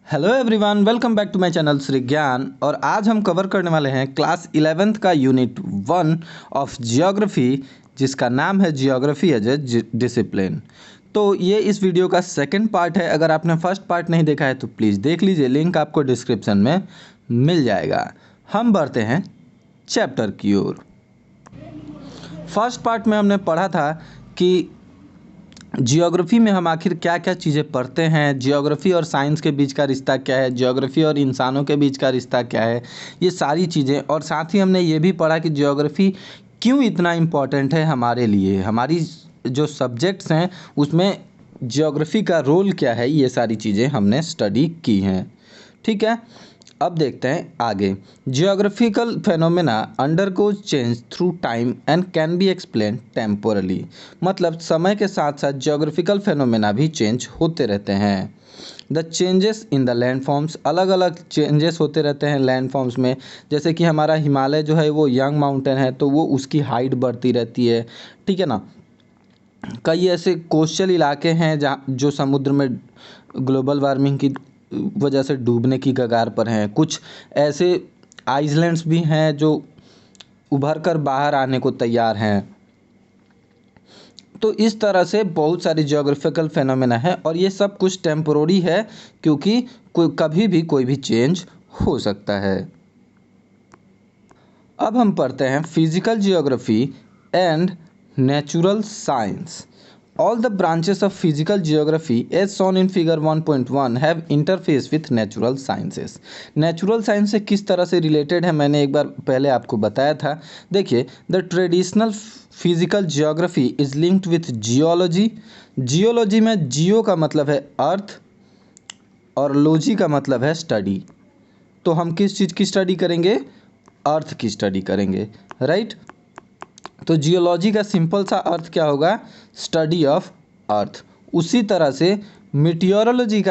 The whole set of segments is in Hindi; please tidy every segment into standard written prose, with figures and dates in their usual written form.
Hello everyone, welcome back to my channel Shri Gyan. और आज हम कवर करने वाले हैं क्लास 11th का यूनिट 1 ऑफ जियोग्राफी, जिसका नाम है जियोग्राफी एज ए डिसिप्लिन। तो ये इस वीडियो का सेकंड पार्ट है। अगर आपने फर्स्ट पार्ट नहीं देखा है तो प्लीज़ देख लीजिए, लिंक आपको डिस्क्रिप्शन में मिल जाएगा। हम बढ़ते हैं चैप्टर की ओर। फर्स्ट पार्ट में हमने पढ़ा था कि जियोग्राफी में हम आखिर क्या क्या चीज़ें पढ़ते हैं, जियोग्राफी और साइंस के बीच का रिश्ता क्या है, जियोग्राफी और इंसानों के बीच का रिश्ता क्या है, ये सारी चीज़ें। और साथ ही हमने ये भी पढ़ा कि जियोग्राफी क्यों इतना इम्पोर्टेंट है हमारे लिए, हमारी जो सब्जेक्ट्स हैं उसमें जियोग्राफी का रोल क्या है, ये सारी चीज़ें हमने स्टडी की हैं। ठीक है, अब देखते हैं आगे। Geographical phenomena undergoes change through time and can be explain temporarily. मतलब समय के साथ साथ जियोग्राफिकल फेनोमेना भी चेंज होते रहते हैं। The changes in the land forms, अलग अलग चेंजेस होते रहते हैं लैंड फॉर्म्स में। जैसे कि हमारा हिमालय जो है वो यंग माउंटेन है, तो वो उसकी हाइट बढ़ती रहती है। ठीक है ना। कई ऐसे कोस्टल इलाके हैं जहाँ जो समुद्र में ग्लोबल वार्मिंग की वजह से डूबने की कगार पर हैं। कुछ ऐसे आइसलैंड्स भी हैं जो उभर कर बाहर आने को तैयार हैं। तो इस तरह से बहुत सारी जियोग्राफिकल फेनोमेना है और ये सब कुछ टेम्पोररी है, क्योंकि कभी भी कोई भी चेंज हो सकता है। अब हम पढ़ते हैं physical geography and natural science. All the branches of physical geography as shown in figure 1.1 have interface with natural sciences. Natural science से किस तरह से रिलेटेड है मैंने एक बार पहले आपको बताया था। देखिए, the traditional physical geography is linked with geology. Geology में जियो का मतलब है अर्थ और लॉजी का मतलब है स्टडी। तो हम किस चीज़ की स्टडी करेंगे? अर्थ की स्टडी करेंगे, राइट। तो जियोलॉजी का सिंपल सा अर्थ क्या होगा? Study of earth. उसी तरह से मीटियोरोलॉजी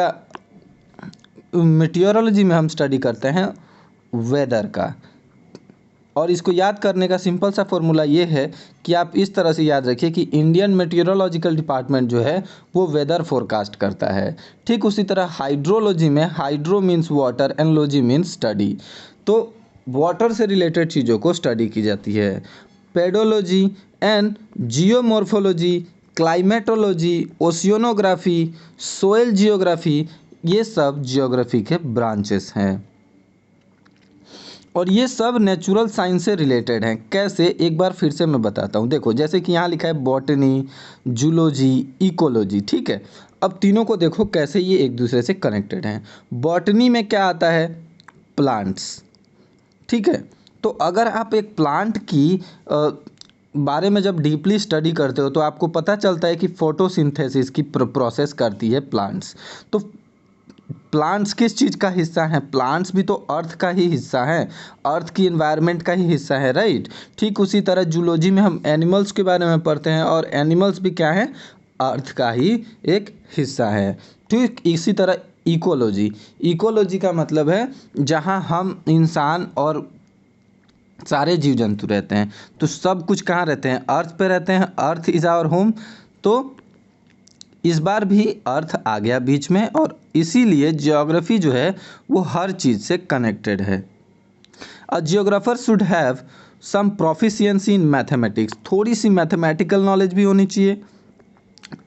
में हम स्टडी करते हैं वेदर का। और इसको याद करने का सिंपल सा फॉर्मूला ये है कि आप इस तरह से याद रखिए कि इंडियन मेटीरियोलॉजिकल डिपार्टमेंट जो है वो वेदर फोरकास्ट करता है। ठीक उसी तरह हाइड्रोलॉजी में hydro means water and logy means study. तो वाटर से रिलेटेड चीज़ों को स्टडी की जाती है। Pedology and geomorphology, climatology, ओशियोनोग्राफी, soil geography, ये सब जियोग्राफी के ब्रांचेस हैं और ये सब नेचुरल साइंस से रिलेटेड हैं। कैसे, एक बार फिर से मैं बताता हूँ। देखो, जैसे कि यहाँ लिखा है बॉटनी, जूलॉजी, इकोलॉजी। ठीक है, अब तीनों को देखो कैसे ये एक दूसरे से कनेक्टेड हैं। बॉटनी में क्या आता है? प्लांट्स। ठीक है, तो अगर आप एक प्लांट की बारे में जब डीपली स्टडी करते हो तो आपको पता चलता है कि फोटोसिंथेसिस की प्रोसेस करती है प्लांट्स। तो प्लांट्स किस चीज़ का हिस्सा हैं? प्लांट्स भी तो अर्थ का ही हिस्सा हैं, अर्थ की एनवायरनमेंट का ही हिस्सा है, राइट। ठीक उसी तरह जूलॉजी में हम एनिमल्स के बारे में पढ़ते हैं और एनिमल्स भी क्या हैं? अर्थ का ही एक हिस्सा है। ठीक इसी तरह इकोलॉजी का मतलब है जहाँ हम इंसान और सारे जीव जंतु रहते हैं। तो सब कुछ कहाँ रहते हैं? अर्थ पे रहते हैं। Earth is our home. तो इस बार भी अर्थ आ गया बीच में और इसीलिए जियोग्राफी जो है वो हर चीज़ से कनेक्टेड है। A geographer should have some proficiency in mathematics. थोड़ी सी मैथमेटिकल नॉलेज भी होनी चाहिए,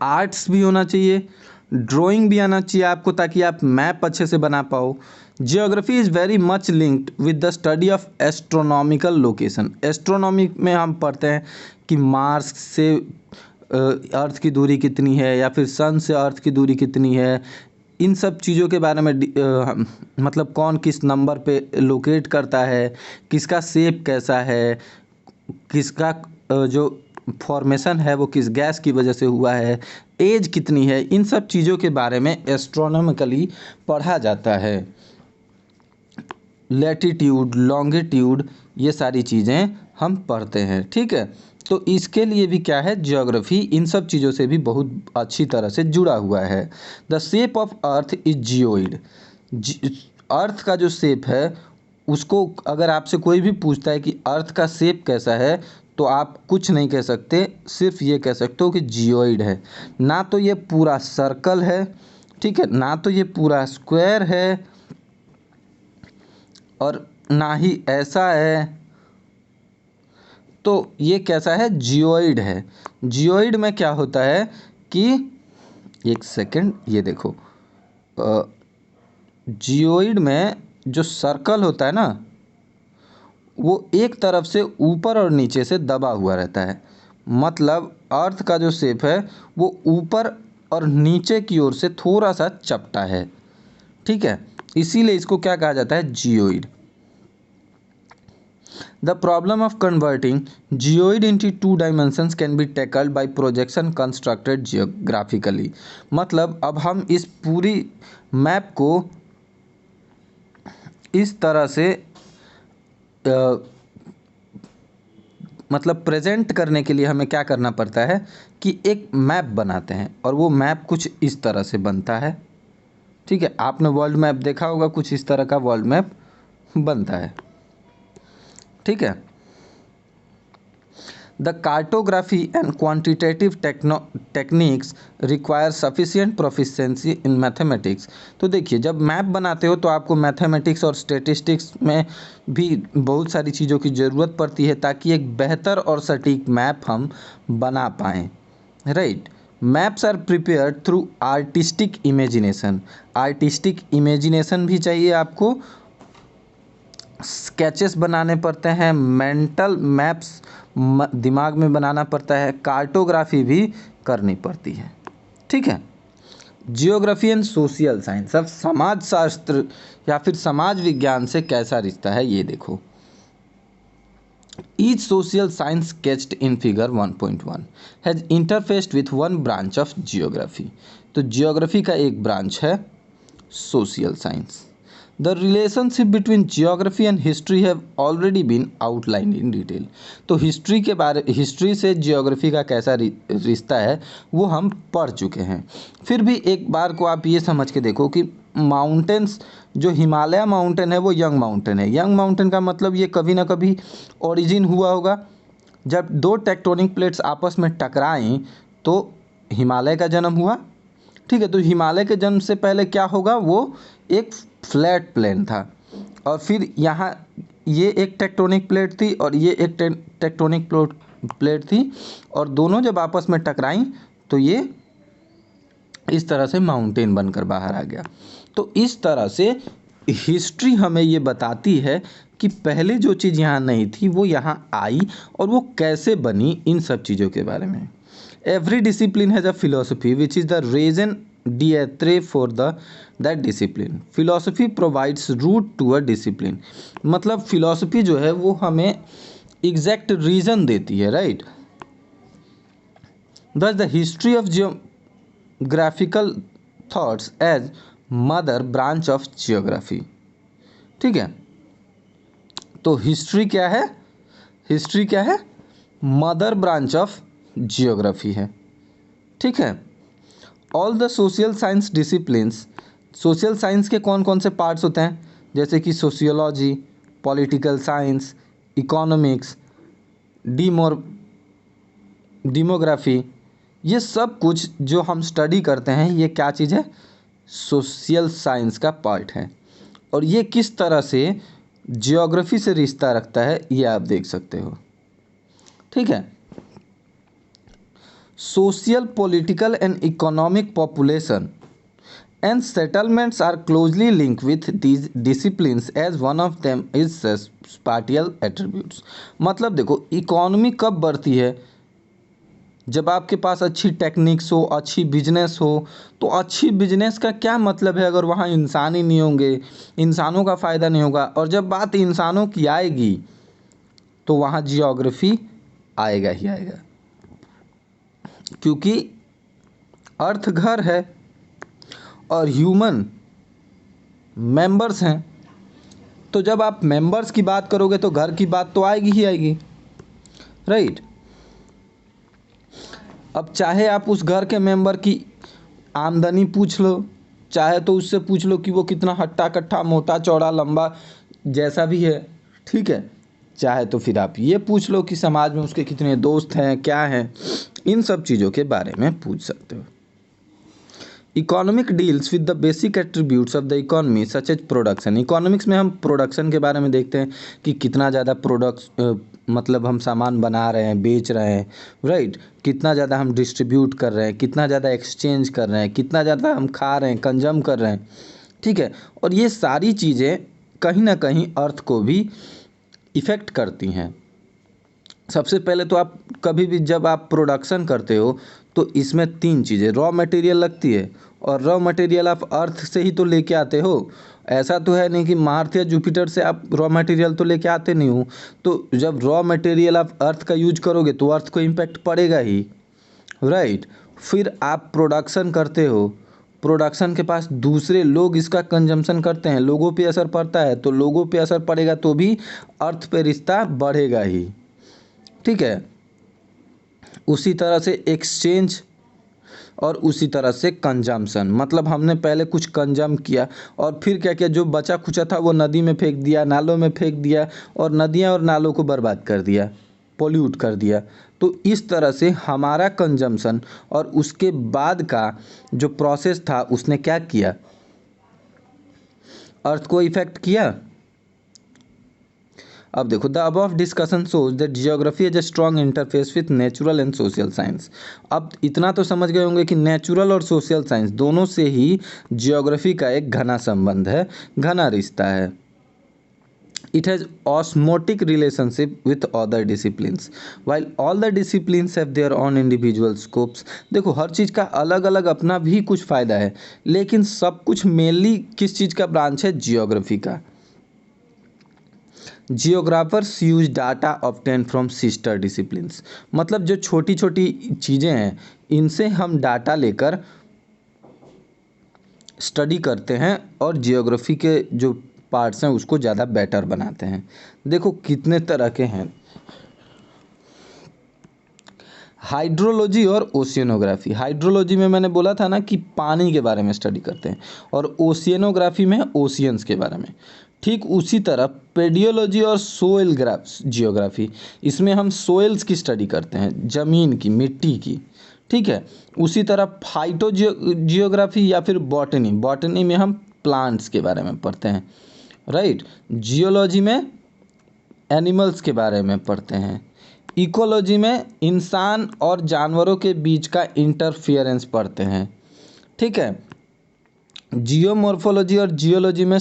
आर्ट्स भी होना चाहिए, ड्राइंग भी आना चाहिए आपको, ताकि आप मैप अच्छे से बना पाओ। Geography is very much linked with the study of astronomical location. Astronomy में हम पढ़ते हैं कि मार्स से अर्थ की दूरी कितनी है या फिर सन से अर्थ की दूरी कितनी है। इन सब चीज़ों के बारे में मतलब कौन किस नंबर पे लोकेट करता है, किसका शेप कैसा है, किसका जो फॉर्मेशन है वो किस गैस की वजह से हुआ है, एज कितनी है, इन सब चीज़ों के बारे में एस्ट्रोनॉमिकली पढ़ा जाता है। लैटिट्यूड, लॉन्गिट्यूड, ये सारी चीज़ें हम पढ़ते हैं। ठीक है, तो इसके लिए भी क्या है? जियोग्राफी इन सब चीज़ों से भी बहुत अच्छी तरह से जुड़ा हुआ है। The shape of earth is geoid. Earth का जो शेप है उसको अगर आपसे कोई भी पूछता है कि अर्थ का शेप कैसा है, तो आप कुछ नहीं कह सकते, सिर्फ ये कह सकते हो कि जियोइड है। ना तो ये पूरा सर्कल है, ठीक है, ना तो ये पूरा स्क्वायर है और ना ही ऐसा है, तो ये कैसा है, जियोइड है। जियोइड में क्या होता है कि एक सेकंड, ये देखो, जियोइड में जो सर्कल होता है ना, वो एक तरफ से ऊपर और नीचे से दबा हुआ रहता है। मतलब अर्थ का जो शेप है वो ऊपर और नीचे की ओर से थोड़ा सा चपटा है। ठीक है, इसीलिए इसको क्या कहा जाता है, geoid. The problem of converting geoid into two dimensions can be tackled by projection constructed geographically। मतलब अब हम इस पूरी मैप को इस तरह से मतलब प्रेजेंट करने के लिए हमें क्या करना पड़ता है कि एक मैप बनाते हैं, और वो मैप कुछ इस तरह से बनता है। ठीक है, आपने वर्ल्ड मैप देखा होगा, कुछ इस तरह का वर्ल्ड मैप बनता है। ठीक है, the cartography and quantitative techniques require sufficient proficiency in mathematics. तो देखिए, जब मैप बनाते हो तो आपको मैथमेटिक्स और स्टैटिस्टिक्स में भी बहुत सारी चीज़ों की ज़रूरत पड़ती है ताकि एक बेहतर और सटीक मैप हम बना पाएँ। Right, maps are prepared through artistic imagination. Artistic imagination भी चाहिए आपको, स्केचेस बनाने पड़ते हैं, मेंटल मैप्स दिमाग में बनाना पड़ता है, कार्टोग्राफी भी करनी पड़ती है। ठीक है, जियोग्राफी एंड सोशल साइंस। अब समाज शास्त्र या फिर समाज विज्ञान से कैसा रिश्ता है ये देखो। Each social science sketched in figure 1.1 has interfaced with one branch of geography। तो जियोग्राफी का एक ब्रांच है social science. The relationship between geography and history have already been outlined in detail। तो हिस्ट्री से जियोग्राफी का कैसा रिश्ता है वो हम पढ़ चुके हैं। फिर भी एक बार को आप ये समझ के देखो कि माउंटेन्स, जो हिमालय माउंटेन है वो यंग माउंटेन है। यंग माउंटेन का मतलब ये कभी ना कभी ओरिजिन हुआ होगा। जब दो टेक्टोनिक प्लेट्स आपस में टकराएं तो हिमालय का जन्म हुआ। ठीक है, तो हिमालय के जन्म से पहले क्या होगा, वो एक फ्लैट प्लेन था, और फिर यहाँ ये एक टेक्टोनिक प्लेट थी और ये एक टेक्टोनिक प्लेट थी, और दोनों जब आपस में टकराई तो ये इस तरह से माउंटेन बनकर बाहर आ गया। तो इस तरह से हिस्ट्री हमें ये बताती है कि पहले जो चीज़ यहाँ नहीं थी वो यहाँ आई, और वो कैसे बनी, इन सब चीज़ों के बारे में। Every discipline has a philosophy which is the raison d'etre for that discipline। philosophy provides root to a discipline। मतलब philosophy जो है वो हमें exact reason देती है, right। Thus the history of geographical thoughts as mother branch of geography। ठीक है, तो हिस्ट्री क्या है, हिस्ट्री क्या है, मदर ब्रांच ऑफ जियोग्राफी है। ठीक है, all the social science disciplines. Social science के कौन कौन से पार्ट्स होते हैं, जैसे कि sociology, political science, economics, demography, ये सब कुछ जो हम स्टडी करते हैं ये क्या चीज़ है, सोशल साइंस का पार्ट है। और ये किस तरह से जियोग्राफी से रिश्ता रखता है ये आप देख सकते हो। ठीक है, social, political and economic population and settlements are closely linked with these disciplines as one of them is spatial attributes। मतलब देखो, इकोनॉमी कब बढ़ती है, जब आपके पास अच्छी टेक्निक्स हो, अच्छी बिजनेस हो। तो अच्छी बिजनेस का क्या मतलब है अगर वहाँ इंसान ही नहीं होंगे, इंसानों का फ़ायदा नहीं होगा। और जब बात इंसानों की आएगी तो वहाँ जियोग्राफी आएगा ही आएगा, क्योंकि अर्थ घर है और ह्यूमन मेंबर्स हैं। तो जब आप मेंबर्स की बात करोगे तो घर की बात तो आएगी ही आएगी, राइट। अब चाहे आप उस घर के मेंबर की आमदनी पूछ लो, चाहे तो उससे पूछ लो कि वो कितना हट्टा कट्टा, मोटा चौड़ा, लंबा, जैसा भी है। ठीक है, चाहे तो फिर आप ये पूछ लो कि समाज में उसके कितने दोस्त हैं, क्या हैं, इन सब चीज़ों के बारे में पूछ सकते हो। Economic deals with the basic attributes of the economy such as production. Economics में हम प्रोडक्शन के बारे में देखते हैं कि कितना ज़्यादा मतलब हम सामान बना रहे हैं, बेच रहे हैं, राइट, कितना ज़्यादा हम डिस्ट्रीब्यूट कर रहे हैं, कितना ज़्यादा एक्सचेंज कर रहे हैं, कितना ज़्यादा हम खा रहे हैं, कंज्यूम कर रहे हैं, ठीक है। और ये सारी चीज़ें कहीं ना कहीं अर्थ को भी इफ़ेक्ट करती हैं। सबसे पहले तो आप कभी भी जब आप प्रोडक्शन करते हो तो इसमें तीन चीज़ें, रॉ मटेरियल लगती है, और रॉ मटेरियल आप अर्थ से ही तो लेके आते हो। ऐसा तो है नहीं कि मार्स या जुपिटर से आप रॉ मटेरियल तो लेके आते नहीं हो। तो जब रॉ मटेरियल आप अर्थ का यूज करोगे तो अर्थ को इम्पैक्ट पड़ेगा ही, राइट। फिर आप प्रोडक्शन करते हो, प्रोडक्शन के पास दूसरे लोग इसका कंजम्पशन करते हैं, लोगों पे असर पड़ता है, तो लोगों पे असर पड़ेगा तो भी अर्थ पे रिश्ता बढ़ेगा ही, ठीक है। उसी तरह से एक्सचेंज और उसी तरह से कंजम्पशन, मतलब हमने पहले कुछ कंजम किया और फिर क्या किया, जो बचा खुचा था वो नदी में फेंक दिया, नालों में फेंक दिया, और नदियाँ और नालों को बर्बाद कर दिया, पोल्यूट कर दिया। तो इस तरह से हमारा कंजम्पशन और उसके बाद का जो प्रोसेस था उसने क्या किया, अर्थ को इफेक्ट किया। अब देखो, the above discussion shows that geography is a strong interface with natural and social science. अब इतना तो समझ गए होंगे कि नेचुरल और सोशल साइंस दोनों से ही जियोग्राफी का एक घना संबंध है, घना रिश्ता है। It has osmotic relationship with other disciplines. While all the disciplines have their own individual scopes. देखो, हर चीज़ का अलग अलग अपना भी कुछ फ़ायदा है, लेकिन सब कुछ मेनली किस चीज़ का ब्रांच है, जियोग्राफी का। Geographers use data obtain from sister disciplines, मतलब जो छोटी छोटी चीज़ें हैं इनसे हम डाटा लेकर स्टडी करते हैं और जियोग्राफी के जो पार्ट्स हैं उसको ज़्यादा बेटर बनाते हैं। देखो कितने तरह के हैं, हाइड्रोलॉजी और ओशियनोग्राफी। हाइड्रोलॉजी में मैंने बोला था ना कि पानी के बारे में स्टडी करते हैं, और ओशियनोग्राफी में ओशियंस के बारे में। ठीक उसी तरह पेडियोलॉजी और सोइल जियोग्राफी, इसमें हम सोइल्स की स्टडी करते हैं, ज़मीन की, मिट्टी की, ठीक है। उसी तरह फाइटो जियोग्राफी या फिर बॉटनी, बॉटनी में हम प्लांट्स के बारे में पढ़ते हैं, राइट। जियोलॉजी में एनिमल्स के बारे में पढ़ते हैं। इकोलॉजी में इंसान और जानवरों के बीच का इंटरफियरेंस पढ़ते हैं, ठीक है। जियोमॉर्फोलॉजी और जियोलॉजी में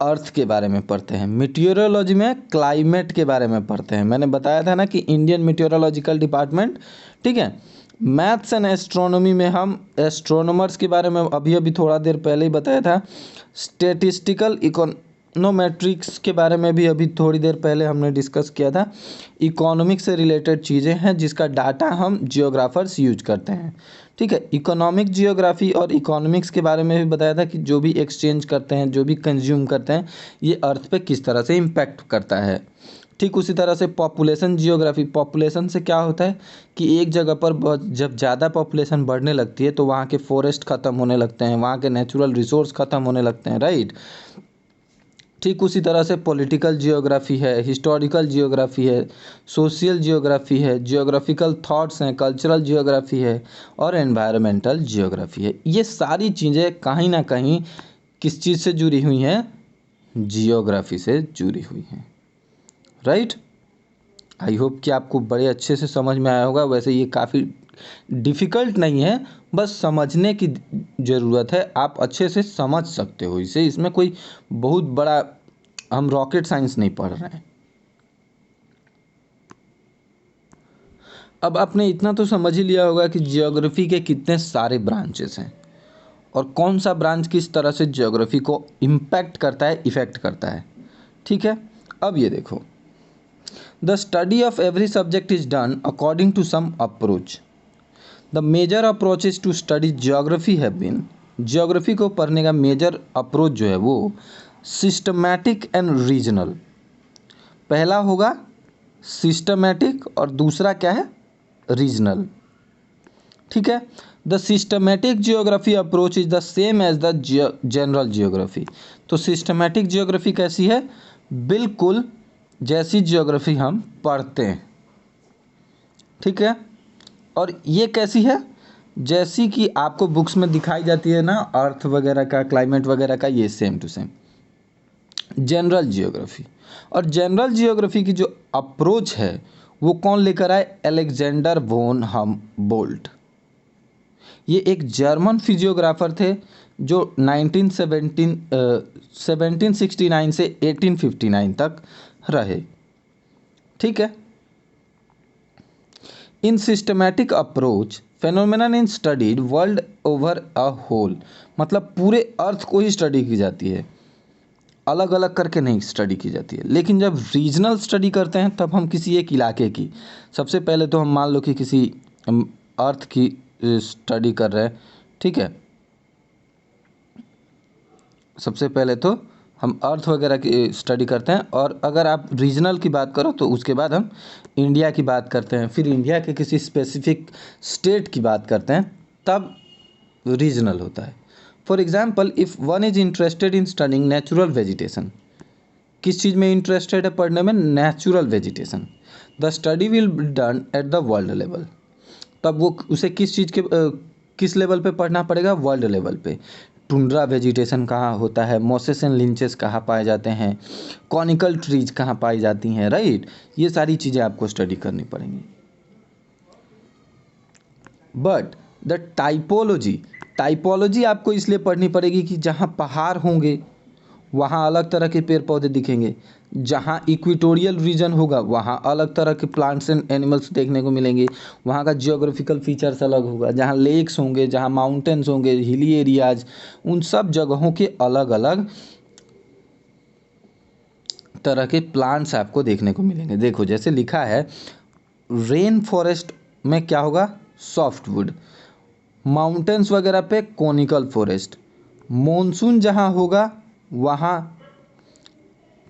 अर्थ के बारे में पढ़ते हैं। मीटियोरोलॉजी में क्लाइमेट के बारे में पढ़ते हैं, मैंने बताया था ना कि इंडियन मीटियोरोलॉजिकल डिपार्टमेंट, ठीक है। मैथ्स एंड एस्ट्रोनॉमी में हम एस्ट्रोनॉमर्स के बारे में अभी अभी थोड़ा देर पहले ही बताया था। स्टेटिस्टिकल इकोनोमेट्रिक्स के बारे में भी अभी थोड़ी देर पहले हमने डिस्कस किया था। इकोनॉमिक्स से रिलेटेड चीज़ें हैं जिसका डाटा हम जियोग्राफर्स यूज करते हैं, ठीक है। इकोनॉमिक जियोग्राफी और इकोनॉमिक्स के बारे में भी बताया था कि जो भी एक्सचेंज करते हैं, जो भी कंज्यूम करते हैं, ये अर्थ पे किस तरह से इम्पैक्ट करता है। ठीक उसी तरह से पॉपुलेशन जियोग्राफी, पॉपुलेशन से क्या होता है कि एक जगह पर जब ज़्यादा पॉपुलेशन बढ़ने लगती है तो वहाँ के फॉरेस्ट ख़त्म होने लगते हैं, वहाँ के नेचुरल रिसोर्स ख़त्म होने लगते हैं, राइट। ठीक उसी तरह से पॉलिटिकल जियोग्राफी है, हिस्टोरिकल जियोग्राफी है, सोशल जियोग्राफी है, जियोग्राफिकल थॉट्स हैं, कल्चरल जियोग्राफी है और एनवायरमेंटल जियोग्राफी है। ये सारी चीज़ें कहीं ना कहीं किस चीज़ से जुड़ी हुई हैं, जियोग्राफी से जुड़ी हुई हैं, राइट। आई होप कि आपको बड़े अच्छे से समझ में आया होगा। वैसे ये काफ़ी डिफ़िकल्ट नहीं है, बस समझने की ज़रूरत है, आप अच्छे से समझ सकते हो इसे, इसमें कोई बहुत बड़ा हम रॉकेट साइंस नहीं पढ़ रहे हैं। अब आपने इतना तो समझ ही लिया होगा कि जियोग्राफी के कितने सारे ब्रांचेस हैं और कौन सा ब्रांच किस तरह से जियोग्राफी को इम्पैक्ट करता है, इफ़ेक्ट करता है, ठीक है। अब ये देखो, the study of every subject is done according to some approach. The major approaches to study geography have been, geography को पढ़ने का मेजर अप्रोच जो है वो सिस्टमैटिक एंड रीजनल। पहला होगा सिस्टमैटिक और दूसरा क्या है, रीजनल, ठीक है। The systematic geography approach is the same as the general geography. तो सिस्टमैटिक जियोग्राफी कैसी है, बिल्कुल जैसी जियोग्राफी हम पढ़ते हैं, ठीक है। और ये कैसी है, जैसी कि आपको बुक्स में दिखाई जाती है ना, अर्थ वगैरह का, क्लाइमेट वगैरह का, ये same to same general geography. और जनरल जियोग्राफी की जो अप्रोच है वो कौन लेकर आए? अलेक्जेंडर वोन हमबोल्ट। ये एक जर्मन फिजियोग्राफर थे जो 1769 से 1859 तक रहे। ठीक है। In systematic approach phenomenon in studied world over a whole, मतलब पूरे अर्थ को ही स्टडी की जाती है, अलग अलग करके नहीं स्टडी की जाती है। लेकिन जब रीजनल स्टडी करते हैं तब हम किसी एक इलाके की, सबसे पहले तो हम मान लो कि किसी अर्थ की स्टडी कर रहे हैं, ठीक है। सबसे पहले तो हम अर्थ वगैरह की स्टडी करते हैं, और अगर आप रीजनल की बात करो तो उसके बाद हम इंडिया की बात करते हैं, फिर इंडिया के किसी स्पेसिफिक स्टेट की बात करते हैं, तब रीजनल होता है। For example, if one is interested in studying natural vegetation, किस चीज़ में इंटरेस्टेड है पढ़ने में? Natural vegetation. The study will be done at the world level, तब वो उसे किस चीज़ के किस लेवल पे पढ़ना पड़ेगा? वर्ल्ड लेवल पे। टुंड्रा वेजिटेशन कहाँ होता है, मॉसेस एंड लिंचेस कहाँ पाए जाते हैं, कॉनिकल ट्रीज कहाँ पाई जाती हैं, राइट। ये सारी चीज़ें आपको स्टडी करनी पड़ेंगी। बट द टाइपोलॉजी आपको इसलिए पढ़नी पड़ेगी कि जहाँ पहाड़ होंगे वहाँ अलग तरह के पेड़ पौधे दिखेंगे, जहाँ इक्वेटोरियल रीजन होगा वहाँ अलग तरह के प्लांट्स एंड एनिमल्स देखने को मिलेंगे, वहाँ का जियोग्राफिकल फीचर्स अलग होगा, जहाँ लेक्स होंगे, जहाँ माउंटेन्स होंगे, हिली एरियाज, उन सब जगहों के अलग अलग तरह के प्लांट्स आपको देखने को मिलेंगे। देखो जैसे लिखा है, रेन फॉरेस्ट में क्या होगा? सॉफ्टवुड। माउंटेन्स वगैरह पे कोनिकल फॉरेस्ट। मॉनसून जहाँ होगा वहाँ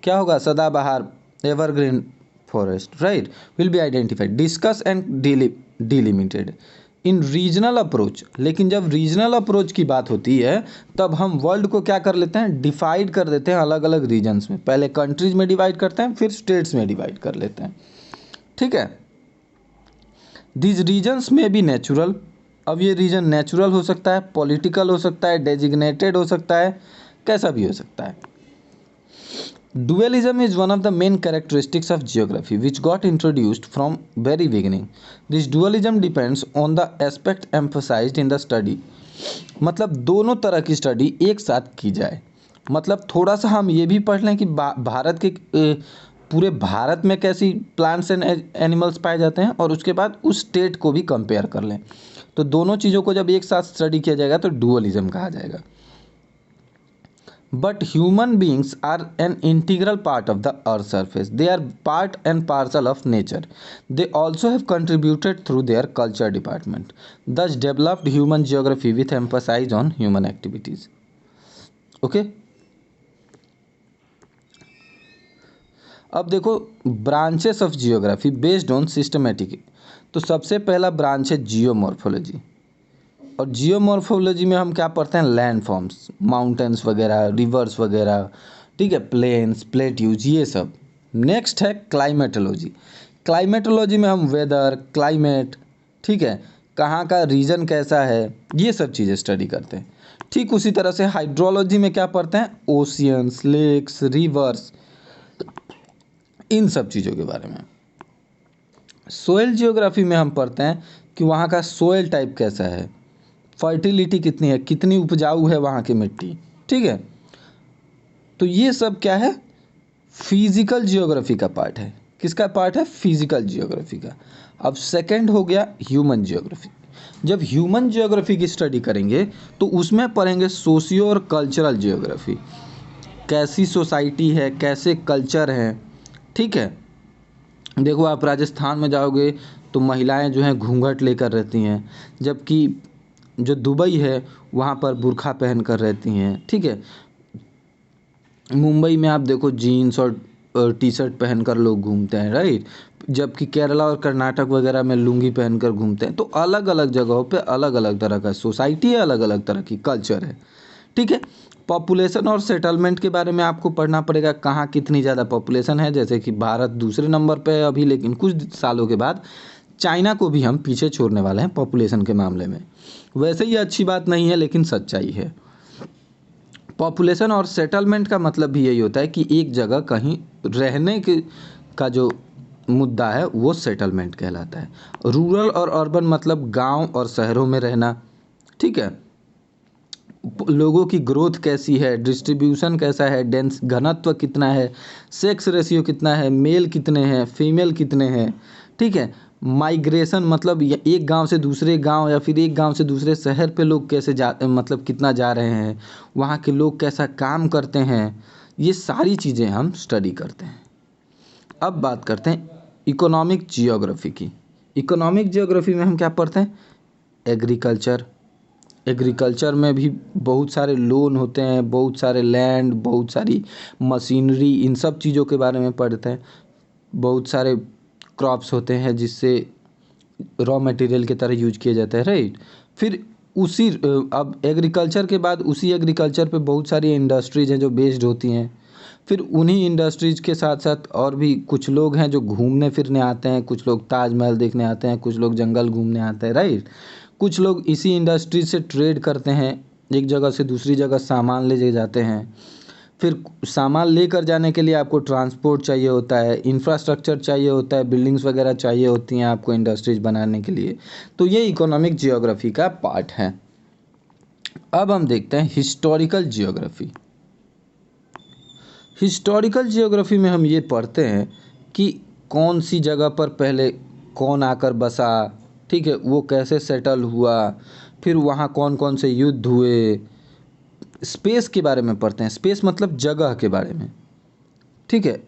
क्या होगा? सदाबहार, evergreen forest, right, will be identified, discuss and delimited in regional approach. लेकिन जब रीजनल अप्रोच की बात होती है तब हम वर्ल्ड को क्या कर लेते हैं? डिवाइड कर देते हैं अलग अलग रीजन्स में। पहले कंट्रीज में डिवाइड करते हैं, फिर स्टेट्स में डिवाइड कर लेते हैं, ठीक है। दिस रीजन्स में भी नेचुरल, अब ये रीजन नेचुरल हो सकता है, पॉलिटिकल हो सकता है, डेजिग्नेटेड हो सकता है, कैसा भी हो सकता है। Dualism is one of the main characteristics of geography which got introduced from very beginning. This dualism depends on the aspect emphasized in the study. मतलब दोनों तरह की स्टडी एक साथ की जाए। मतलब थोड़ा सा हम ये भी पढ़ लें कि भारत के पूरे भारत में कैसी प्लांट्स एंड एनिमल्स पाए जाते हैं, और उसके बाद उस स्टेट को भी कंपेयर कर लें। तो दोनों चीज़ों को जब एक साथ स्टडी किया जाएगा तो डुअलिज्म कहा जाएगा। But human beings are an integral part of the earth's surface. They are part and parcel of nature. They also have contributed through their culture department. Thus developed human geography with emphasis on human activities. Okay? अब देखो branches of geography based on systematic. तो सबसे पहला ब्रांच है जियोमॉर्फोलॉजी, और जियोमॉर्फोलॉजी में हम क्या पढ़ते हैं? लैंड फॉर्म्स, माउंटेन्स वगैरह, रिवर्स वगैरह, ठीक है, प्लेन्स, प्लेट्यूज, ये सब। नेक्स्ट है क्लाइमेटोलॉजी। क्लाइमेटोलॉजी में हम वेदर, क्लाइमेट, ठीक है, कहाँ का रीजन कैसा है, ये सब चीज़ें स्टडी करते हैं। ठीक उसी तरह से हाइड्रोलॉजी में क्या पढ़ते हैं? ओशियंस, लेक्स, रिवर्स, इन सब चीज़ों के बारे में। सोयल जियोग्राफी में हम पढ़ते हैं कि वहाँ का सोयल टाइप कैसा है, फर्टिलिटी कितनी है, कितनी उपजाऊ है वहाँ की मिट्टी, ठीक है। तो ये सब क्या है? फिजिकल जियोग्राफी का पार्ट है। किसका पार्ट है? फिजिकल जियोग्राफी का। अब सेकंड हो गया ह्यूमन जियोग्राफी। जब ह्यूमन जियोग्राफी की स्टडी करेंगे तो उसमें पढ़ेंगे सोशियो और कल्चरल जियोग्राफी, कैसी सोसाइटी है, कैसे कल्चर हैं, ठीक है। देखो आप राजस्थान में जाओगे तो महिलाएं जो हैं घूंघट लेकर रहती हैं, जबकि जो दुबई है वहाँ पर बुर्खा पहन कर रहती हैं, ठीक है। मुंबई में आप देखो जीन्स और टी शर्ट पहनकर लोग घूमते हैं, राइट, जबकि केरला और कर्नाटक वगैरह में लुंगी पहनकर घूमते हैं। तो अलग अलग जगहों पे अलग अलग तरह का सोसाइटी है, अलग अलग तरह की कल्चर है, ठीक है। पॉपुलेशन और सेटलमेंट के बारे में आपको पढ़ना पड़ेगा, कहाँ कितनी ज़्यादा पॉपुलेशन है। जैसे कि भारत दूसरे नंबर पे है अभी, लेकिन कुछ सालों के बाद चाइना को भी हम पीछे छोड़ने वाले हैं पॉपुलेशन के मामले में। वैसे ये अच्छी बात नहीं है लेकिन सच्चाई है। पॉपुलेशन और सेटलमेंट का मतलब भी यही होता है कि एक जगह कहीं रहने के का जो मुद्दा है वो सेटलमेंट कहलाता है। रूरल और अर्बन मतलब गांव और शहरों में रहना, ठीक है। लोगों की ग्रोथ कैसी है, डिस्ट्रीब्यूशन कैसा है, डेंस घनत्व कितना है, सेक्स रेशियो कितना है, मेल कितने हैं, फीमेल कितने हैं, ठीक है। माइग्रेशन मतलब एक गांव से दूसरे गांव या फिर एक गांव से दूसरे शहर पे लोग कैसे जा मतलब कितना जा रहे हैं, वहाँ के लोग कैसा काम करते हैं, ये सारी चीज़ें हम स्टडी करते हैं। अब बात करते हैं इकोनॉमिक जियोग्राफी की। इकोनॉमिक जियोग्राफी में हम क्या पढ़ते हैं? एग्रीकल्चर। एग्रीकल्चर में भी बहुत सारे लोन होते हैं, बहुत सारे लैंड, बहुत सारी मशीनरी, इन सब चीज़ों के बारे में पढ़ते हैं। बहुत सारे क्रॉप्स होते हैं जिससे रॉ मटेरियल की तरह यूज किए जाते हैं, राइट। फिर उसी अब एग्रीकल्चर के बाद उसी एग्रीकल्चर पे बहुत सारी इंडस्ट्रीज हैं जो बेस्ड होती हैं। फिर उन्हीं इंडस्ट्रीज के साथ साथ और भी कुछ लोग हैं जो घूमने फिरने आते हैं, कुछ लोग ताजमहल देखने आते हैं, कुछ लोग जंगल घूमने आते हैं, राइट। कुछ लोग इसी इंडस्ट्री से ट्रेड करते हैं, एक जगह से दूसरी जगह सामान ले जाते हैं। फिर सामान लेकर जाने के लिए आपको ट्रांसपोर्ट चाहिए होता है, इंफ्रास्ट्रक्चर चाहिए होता है, बिल्डिंग्स वगैरह चाहिए होती हैं आपको इंडस्ट्रीज बनाने के लिए। तो ये इकोनॉमिक जियोग्राफी का पार्ट है। अब हम देखते हैं हिस्टोरिकल जियोग्राफी। हिस्टोरिकल जियोग्राफी में हम ये पढ़ते हैं कि कौन सी जगह पर पहले कौन आकर बसा, ठीक है, वो कैसे सेटल हुआ, फिर वहाँ कौन कौन से युद्ध हुए। स्पेस के बारे में पढ़ते हैं, स्पेस मतलब जगह के बारे में, ठीक है।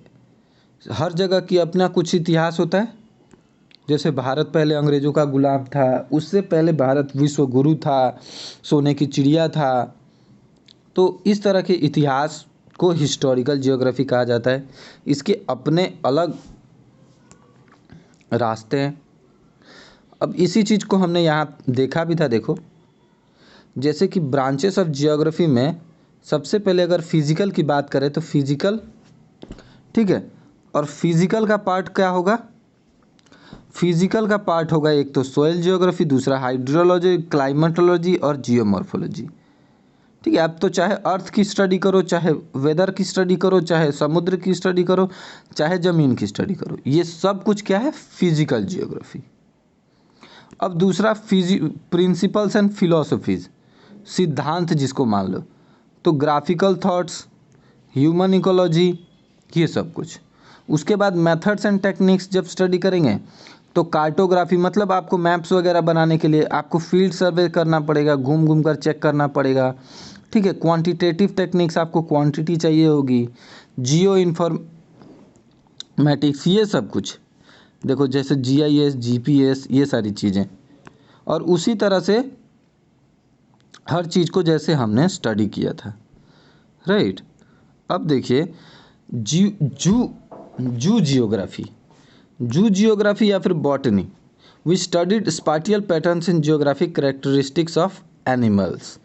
हर जगह की अपना कुछ इतिहास होता है। जैसे भारत पहले अंग्रेज़ों का गुलाम था, उससे पहले भारत विश्व गुरु था, सोने की चिड़िया था। तो इस तरह के इतिहास को हिस्टोरिकल जियोग्राफी कहा जाता है। इसके अपने अलग रास्ते हैं। अब इसी चीज़ को हमने यहाँ देखा भी था। देखो, जैसे कि ब्रांचेस ऑफ जियोग्राफी में सबसे पहले अगर फिजिकल की बात करें तो फिजिकल, ठीक है। और फिजिकल का पार्ट क्या होगा? फिजिकल का पार्ट होगा एक तो सोइल जियोग्राफी, दूसरा हाइड्रोलॉजी, क्लाइमेटोलॉजी और जियोमॉर्फोलॉजी, ठीक है। आप तो चाहे अर्थ की स्टडी करो, चाहे वेदर की स्टडी करो, चाहे समुद्र की स्टडी करो, चाहे ज़मीन की स्टडी करो, ये सब कुछ क्या है? Physical geography. अब दूसरा प्रिंसिपल्स एंड फिलॉसफीज, सिद्धांत जिसको मान लो, तो ग्राफिकल थॉट्स, ह्यूमन इकोलॉजी, ये सब कुछ। उसके बाद मेथड्स एंड टेक्निक्स जब स्टडी करेंगे तो कार्टोग्राफी मतलब आपको मैप्स वगैरह बनाने के लिए आपको फील्ड सर्वे करना पड़ेगा, घूम घूम कर चेक करना पड़ेगा, ठीक है। क्वांटिटेटिव टेक्निक्स, आपको क्वांटिटी चाहिए होगी। जियो इन्फॉर्मेटिक्स, ये सब कुछ देखो, जैसे जीआईएस, जीपीएस, ये सारी चीज़ें। और उसी तरह से हर चीज़ को जैसे हमने स्टडी किया था, राइट। अब देखिए जू जियोग्राफी, जू जियोग्राफी या फिर botany. We studied spatial patterns in geographic characteristics of animals.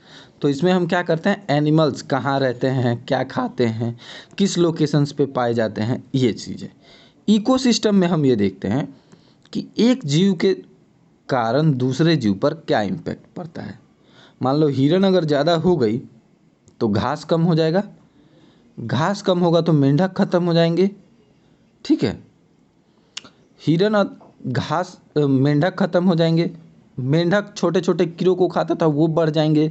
तो इसमें हम क्या करते हैं? एनिमल्स कहाँ रहते हैं, क्या खाते हैं, किस लोकेशंस पे पाए जाते हैं, ये चीज़ें। इकोसिस्टम में हम ये देखते हैं कि एक जीव के कारण दूसरे जीव पर क्या इम्पैक्ट पड़ता है। मान लो हिरन अगर ज़्यादा हो गई तो घास कम हो जाएगा, घास कम होगा तो मेंढक खत्म हो जाएंगे, ठीक है। हिरन और घास मेंढक खत्म हो जाएंगे, मेंढक छोटे छोटे कीड़ों को खाता था वो बढ़ जाएंगे,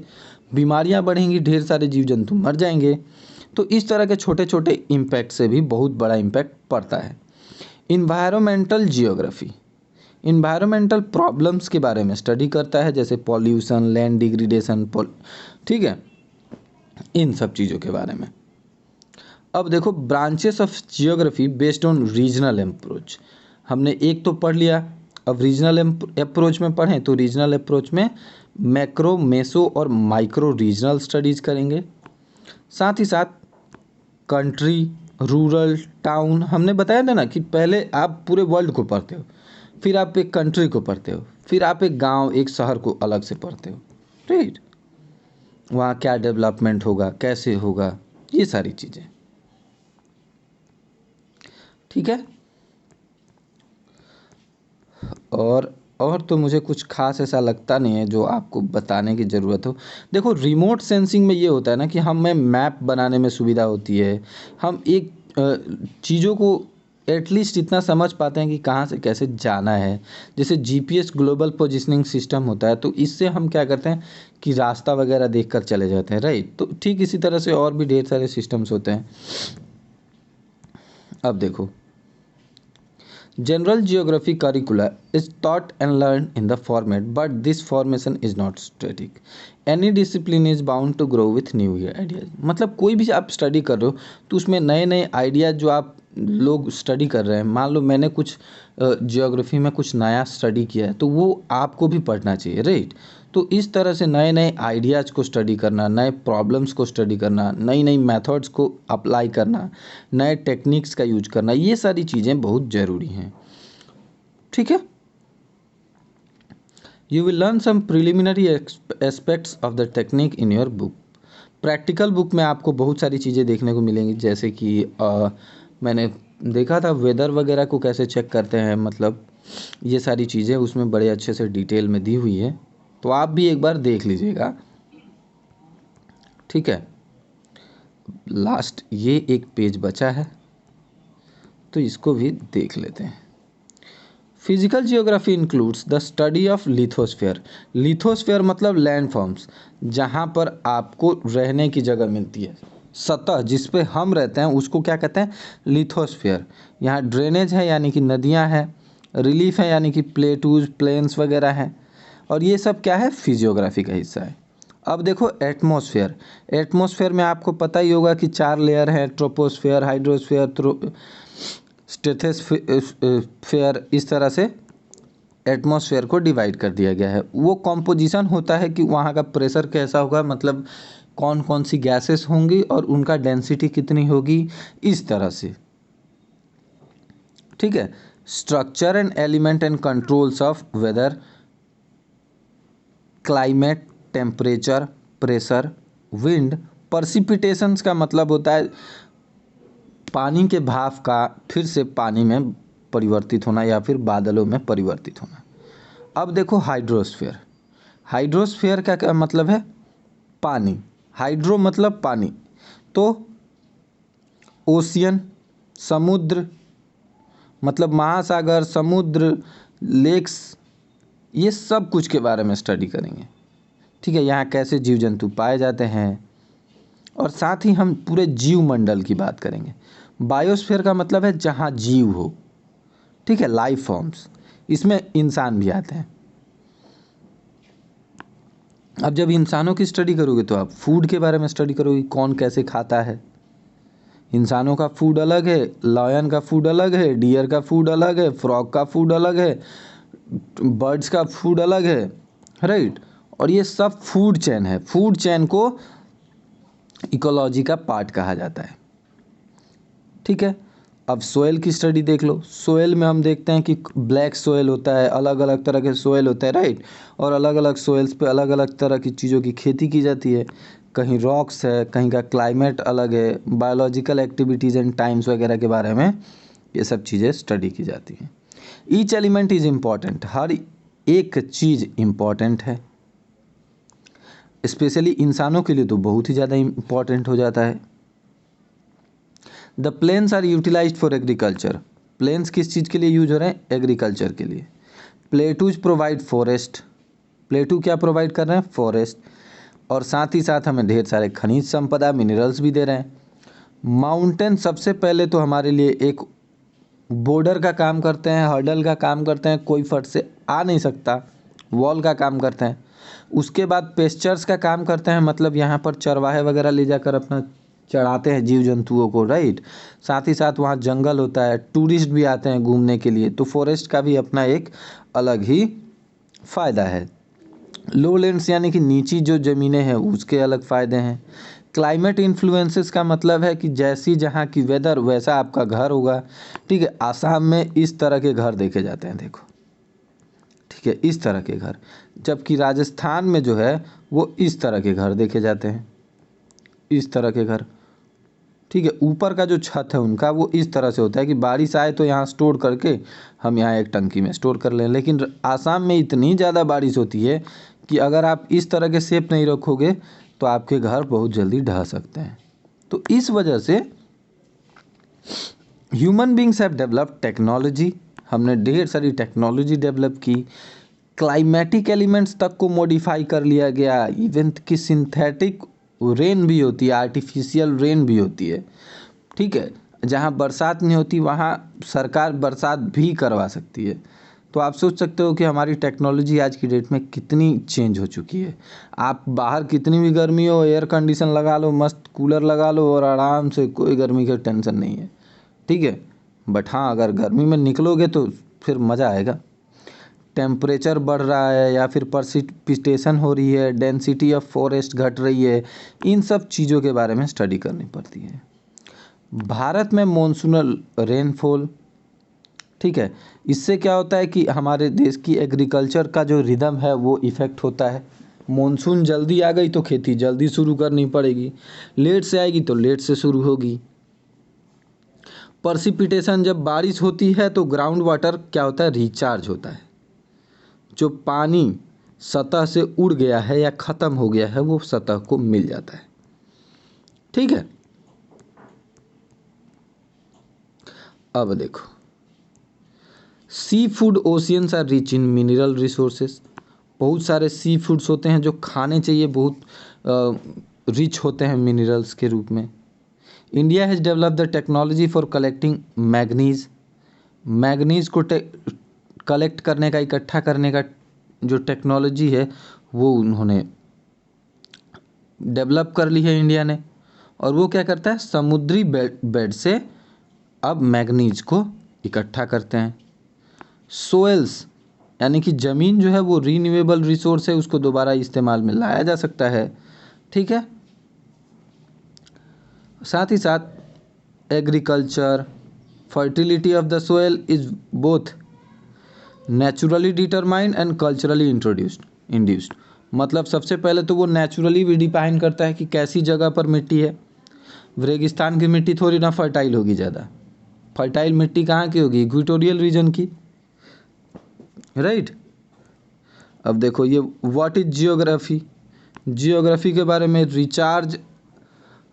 बीमारियां बढ़ेंगी, ढेर सारे जीव जंतु मर जाएंगे। तो इस तरह के छोटे छोटे इम्पैक्ट से भी बहुत बड़ा इम्पैक्ट पड़ता है। इन्वायरमेंटल जियोग्राफी इन्वायरमेंटल प्रॉब्लम्स के बारे में स्टडी करता है, जैसे पॉल्यूशन, लैंड डिग्रेडेशन, ठीक है, इन सब चीज़ों के बारे में। अब देखो branches of geography based on regional approach, हमने एक तो पढ़ लिया। अब रीजनल अप्रोच में पढ़ें तो रीजनल अप्रोच में मैक्रो, मेसो और माइक्रो रीजनल स्टडीज़ करेंगे। साथ ही साथ कंट्री, रूरल, टाउन, हमने बताया था ना कि पहले आप पूरे वर्ल्ड को पढ़ते हो, फिर आप एक कंट्री को पढ़ते हो, फिर आप एक गांव, एक शहर को अलग से पढ़ते हो, राइट। वहाँ क्या डेवलपमेंट होगा, कैसे होगा, ये सारी चीज़ें, ठीक है। और तो मुझे कुछ खास ऐसा लगता नहीं है जो आपको बताने की ज़रूरत हो। देखो रिमोट सेंसिंग में ये होता है ना कि हमें मैप बनाने में सुविधा होती है। हम एक चीज़ों को एटलीस्ट इतना समझ पाते हैं कि कहाँ से कैसे जाना है। जैसे जीपीएस ग्लोबल पोजिशनिंग सिस्टम होता है, तो इससे हम क्या करते हैं कि रास्ता वगैरह देख कर चले जाते हैं, राइट। तो ठीक इसी तरह से और भी ढेर सारे सिस्टम्स होते हैं। अब देखो, General Geography curricula is taught and learned in the format, but this formation is not static. Any discipline is bound to grow with new ideas. मतलब कोई भी आप स्टडी कर रहे हो तो उसमें नए नए आइडियाज जो आप लोग स्टडी कर रहे हैं, मान लो मैंने कुछ जियोग्राफी में कुछ नया स्टडी किया है तो वो आपको भी पढ़ना चाहिए, राइट। तो इस तरह से नए नए आइडियाज़ को स्टडी करना, नए प्रॉब्लम्स को स्टडी करना, नई नई मेथड्स को अप्लाई करना, नए टेक्निक्स का यूज करना, ये सारी चीज़ें बहुत ज़रूरी हैं, ठीक है। You will learn some preliminary aspects of the technique in your book. Practical book में आपको बहुत सारी चीज़ें देखने को मिलेंगी, जैसे कि मैंने देखा था वेदर वगैरह को कैसे चेक करते हैं, मतलब ये सारी चीज़ें उसमें बड़े अच्छे से डिटेल में दी हुई है, तो आप भी एक बार देख लीजिएगा, ठीक है। लास्ट ये एक पेज बचा है तो इसको भी देख लेते हैं। Physical geography includes the study of lithosphere. Lithosphere मतलब लैंड फॉर्म्स, जहाँ पर आपको रहने की जगह मिलती है, सतह जिस पे हम रहते हैं उसको क्या कहते हैं, लिथोस्फीयर। यहाँ ड्रेनेज है यानी कि नदियाँ हैं, रिलीफ है यानी कि प्लेटूज प्लेन्स वगैरह हैं, और ये सब क्या है, फिजियोग्राफी का हिस्सा है। अब देखो एटमॉस्फेयर। एटमॉस्फेयर में आपको पता ही होगा कि 4 लेयर हैं, ट्रोपोस्फेयर, हाइड्रोस्फेयर, स्ट्रेटोस्फेयर, इस तरह से एटमॉस्फेयर को डिवाइड कर दिया गया है। वो कॉम्पोजिशन होता है कि वहाँ का प्रेशर कैसा होगा, मतलब कौन कौन सी गैसेस होंगी और उनका डेंसिटी कितनी होगी, इस तरह से, ठीक है। Structure and element and controls of weather, climate, temperature, pressure, wind, precipitations का मतलब होता है पानी के भाप का फिर से पानी में परिवर्तित होना या फिर बादलों में परिवर्तित होना। अब देखो हाइड्रोस्फीयर। हाइड्रोस्फीयर का क्या मतलब है, पानी। हाइड्रो मतलब पानी, तो ओशियन, समुद्र, मतलब महासागर, समुद्र, लेक्स, ये सब कुछ के बारे में स्टडी करेंगे, ठीक है। यहाँ कैसे जीव जंतु पाए जाते हैं, और साथ ही हम पूरे जीव मंडल की बात करेंगे। बायोस्फीयर का मतलब है जहाँ जीव हो, ठीक है, लाइफ फॉर्म्स, इसमें इंसान भी आते हैं। अब जब इंसानों की स्टडी करोगे तो आप फूड के बारे में स्टडी करोगे, कौन कैसे खाता है। इंसानों का फूड अलग है, लायन का फूड अलग है, डियर का फूड अलग है, फ्रॉग का फूड अलग है, बर्ड्स का फूड अलग है, राइट। और ये सब फूड चेन है। फूड चेन को इकोलॉजी का पार्ट कहा जाता है, ठीक है। अब सोयल की स्टडी देख लो। सोयल में हम देखते हैं कि ब्लैक सोयल होता है, अलग अलग तरह के सोयल होते हैं, राइट। और अलग अलग सोयल्स पे अलग अलग तरह की चीज़ों की खेती की जाती है। कहीं रॉक्स है, कहीं का क्लाइमेट अलग है, बायोलॉजिकल एक्टिविटीज़ एंड टाइम्स वगैरह के बारे में ये सब चीज़ें स्टडी की जाती हैं। ईच एलिमेंट इज़ इम्पॉर्टेंट, हर एक चीज़ इम्पॉर्टेंट है। स्पेशली इंसानों के लिए तो बहुत ही ज़्यादा इम्पॉर्टेंट हो जाता है। The plains are utilised for agriculture. Plains किस चीज़ के लिए यूज हो रहे हैं, एग्रीकल्चर के लिए। Plateaus provide forest. प्लेटू क्या प्रोवाइड कर रहे हैं, फॉरेस्ट, और साथ ही साथ हमें ढेर सारे खनिज संपदा, मिनरल्स भी दे रहे हैं। माउंटेन सबसे पहले तो हमारे लिए एक बॉर्डर का काम करते हैं, हर्डल का काम करते हैं, कोई फट से आ नहीं सकता, वॉल का काम करते हैं। उसके बाद पेस्चर्स का काम करते हैं, मतलब यहाँ पर चरवाहे वगैरह ले जाकर अपना चढ़ाते हैं जीव जंतुओं को, राइट। साथ ही साथ वहाँ जंगल होता है, टूरिस्ट भी आते हैं घूमने के लिए, तो फॉरेस्ट का भी अपना एक अलग ही फ़ायदा है। लोलैंड्स यानी कि नीची जो ज़मीनें हैं उसके अलग फ़ायदे हैं। क्लाइमेट इन्फ्लुएंसेस का मतलब है कि जैसी जहाँ की वेदर वैसा आपका घर होगा, ठीक है। आसाम में इस तरह के घर देखे जाते हैं, देखो, ठीक है, इस तरह के घर, जबकि राजस्थान में जो है वो इस तरह के घर देखे जाते हैं, इस तरह के घर, ठीक है। ऊपर का जो छत है उनका वो इस तरह से होता है कि बारिश आए तो यहाँ स्टोर करके हम यहाँ एक टंकी में स्टोर कर लें। लेकिन आसाम में इतनी ज़्यादा बारिश होती है कि अगर आप इस तरह के शेप नहीं रखोगे तो आपके घर बहुत जल्दी ढह सकते हैं। तो इस वजह से human beings have developed technology, हमने ढेर सारी टेक्नोलॉजी डेवलप की। क्लाइमेटिक एलिमेंट्स तक को मॉडिफाई कर लिया गया, इवन कि सिंथेटिक रेन भी होती है, आर्टिफिशियल रेन भी होती है। ठीक है, जहाँ बरसात नहीं होती वहाँ सरकार बरसात भी करवा सकती है। तो आप सोच सकते हो कि हमारी टेक्नोलॉजी आज की डेट में कितनी चेंज हो चुकी है। आप बाहर कितनी भी गर्मी हो, एयर कंडीशन लगा लो, मस्त कूलर लगा लो और आराम से, कोई गर्मी का टेंशन नहीं है। ठीक है, बट हाँ अगर गर्मी में निकलोगे तो फिर मज़ा आएगा। टेम्परेचर बढ़ रहा है या फिर प्रेसिपिटेशन हो रही है, डेंसिटी ऑफ फॉरेस्ट घट रही है, इन सब चीज़ों के बारे में स्टडी करनी पड़ती है। भारत में मॉनसूनल रेनफॉल, ठीक है, इससे क्या होता है कि हमारे देश की एग्रीकल्चर का जो रिदम है वो इफ़ेक्ट होता है। मॉनसून जल्दी आ गई तो खेती जल्दी शुरू करनी पड़ेगी, लेट से आएगी तो लेट से शुरू होगी। प्रेसिपिटेशन, जब बारिश होती है तो ग्राउंड वाटर क्या होता है, रिचार्ज होता है। जो पानी सतह से उड़ गया है या ख़त्म हो गया है वो सतह को मिल जाता है। ठीक है, अब देखो, sea food oceans are rich in mineral resources. बहुत सारे सी फूड्स होते हैं जो खाने चाहिए, बहुत रिच होते हैं मिनरल्स के रूप में। India has develop the technology for collecting manganese. Manganese को कलेक्ट करने का, इकट्ठा करने का जो टेक्नोलॉजी है वो उन्होंने डेवलप कर ली है इंडिया ने। और वो क्या करता है, समुद्री बेड से अब मैग्नीज को इकट्ठा करते हैं। सोइल्स, यानी कि ज़मीन जो है वो रीन्यूएबल रिसोर्स है, उसको दोबारा इस्तेमाल में लाया जा सकता है। ठीक है, साथ ही साथ agriculture, fertility of the soil is both naturally determined and culturally induced. मतलब सबसे पहले तो वो नेचुरली भी डिफाइन करता है कि कैसी जगह पर मिट्टी है। रेगिस्तान की मिट्टी थोड़ी ना फर्टाइल होगी ज़्यादा, फर्टाइल मिट्टी कहाँ की होगी, इक्वेटोरियल रीजन की, राइट। अब देखो ये व्हाट इज जियोग्राफी। जियोग्राफी के बारे में रिचार्ड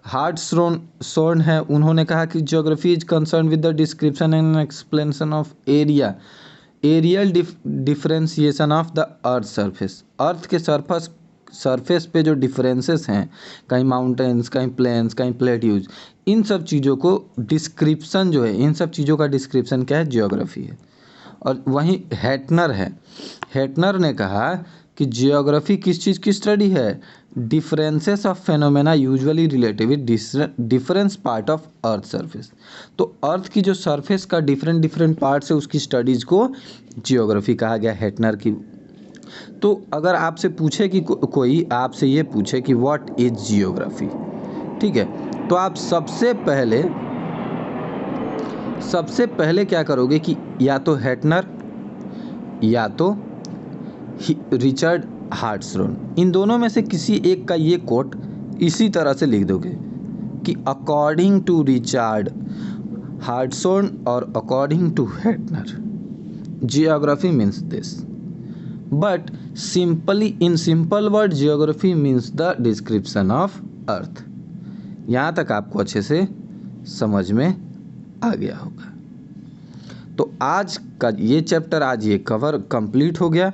हार्ट्सोर्न है, उन्होंने कहा कि geography is concern with the description and explanation of area, areal differentiation of the earth surface. Earth के सरफेस पे जो डिफरेंसेस हैं, कहीं माउंटेन्स, कहीं प्लेन्स, कहीं प्लेट्यूज, इन सब चीज़ों को डिस्क्रिप्शन जो है, इन सब चीज़ों का डिस्क्रिप्शन क्या है, जियोग्राफी है। और वहीं हेटनर है, हेटनर ने कहा कि जियोग्राफी किस चीज़ की स्टडी है, differences of phenomena usually related with difference part of earth surface. तो अर्थ की जो सरफेस का डिफरेंट पार्ट्स है उसकी स्टडीज़ को जियोग्राफी कहा गया हेटनर की। तो अगर आपसे पूछे कि कोई आपसे ये पूछे कि व्हाट इज जियोग्राफी, ठीक है, तो आप सबसे पहले क्या करोगे कि या तो हेटनर या तो रिचर्ड हार्ट्सोर्न, इन दोनों में से किसी एक का ये कोट इसी तरह से लिख दोगे कि अकॉर्डिंग टू रिचर्ड हार्ट्सोर्न और according to Hettner geography means this. But simply, in simple word, geography means the description of earth. यहाँ तक आपको अच्छे से समझ में आ गया होगा। तो आज का ये चैप्टर, आज ये कवर कंप्लीट हो गया।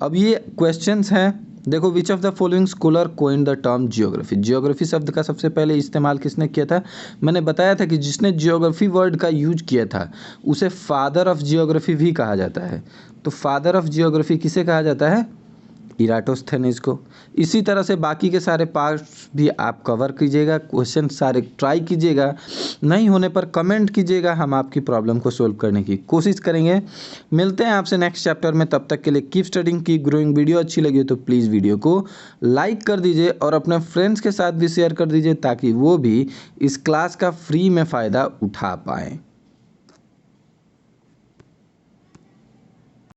अब ये क्वेश्चंस हैं, देखो, which of the following scholar coined the term geography. Geography शब्द का सबसे पहले इस्तेमाल किसने किया था, मैंने बताया था कि जिसने जियोग्राफी वर्ड का यूज किया था उसे फादर ऑफ जियोग्राफी भी कहा जाता है। तो फादर ऑफ जियोग्राफी किसे कहा जाता है, इराटोस्थेनीज को। इसी तरह से बाकी के सारे पार्ट्स भी आप कवर कीजिएगा, क्वेश्चन सारे ट्राई कीजिएगा, नहीं होने पर कमेंट कीजिएगा, हम आपकी प्रॉब्लम को सोल्व करने की कोशिश करेंगे। मिलते हैं आपसे नेक्स्ट चैप्टर में, तब तक के लिए keep studying, keep growing. Video अच्छी लगी हो तो प्लीज़ वीडियो को लाइक कर दीजिए और अपने फ्रेंड्स के साथ भी शेयर कर दीजिए ताकि वो भी इस क्लास का फ्री में फ़ायदा उठा पाएँ।